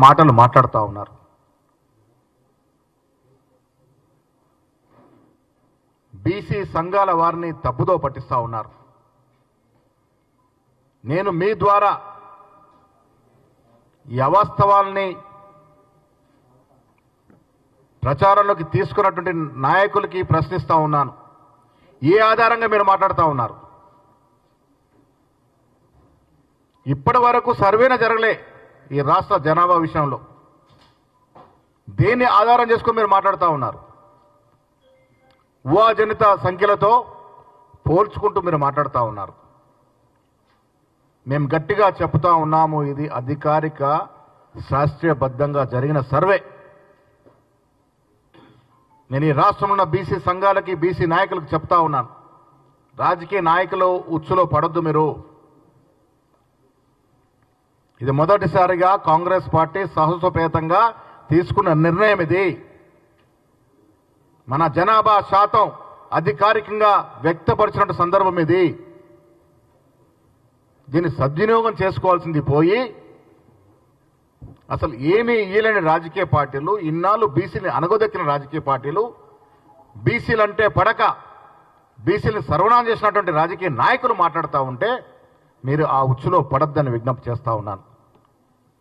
మాటలు మాట్లాడుతూ ఉన్నారు. బీసీ సంఘాల వారిని తప్పుదో పట్టిస్తూ ఉన్నారు. నేను మీ ద్వారా ఈ అవాస్తవాల్ని ప్రచారంలోకి తీసుకున్నటువంటి నాయకులకి ప్రశ్నిస్తూ ఉన్నాను. ఏ ఆధారంగా మీరు మాట్లాడుతూ ఉన్నారు? ఇప్పటి వరకు సర్వేనే జరగలే ఈ రాష్ట్ర జనాభా విషయంలో. దేన్ని ఆధారం చేసుకుని మీరు మాట్లాడుతూ ఉన్నారు? ఊహాజనిత సంఖ్యలతో పోల్చుకుంటూ మీరు మాట్లాడుతూ ఉన్నారు. మేము గట్టిగా చెప్తా ఉన్నాము, ఇది అధికారిక శాస్త్రీయబద్ధంగా జరిగిన సర్వే. నేను ఈ రాష్ట్రంలో ఉన్న బీసీ సంఘాలకి బీసీ నాయకులకు చెప్తా ఉన్నాను, రాజకీయ నాయకులు ఉచ్చులో పడొద్దు మీరు. ఇది మొదటిసారిగా కాంగ్రెస్ పార్టీ సాహసోపేతంగా తీసుకున్న నిర్ణయం. ఇది మన జనాభా శాతం అధికారికంగా వ్యక్తపరిచినట్టు సందర్భం. ఇది దీన్ని సద్వినియోగం చేసుకోవాల్సింది పోయి అసలు ఏమీ ఇయ్యలేని రాజకీయ పార్టీలు, ఇన్నాళ్ళు బీసీని అనగదొక్కిన రాజకీయ పార్టీలు, బీసీలంటే పడక బీసీని సర్వనాశనం చేసినటువంటి రాజకీయ నాయకులు మాట్లాడుతూ ఉంటే మీరు ఆ ఉచ్చులో పడద్దని విజ్ఞప్తి చేస్తా ఉన్నాను.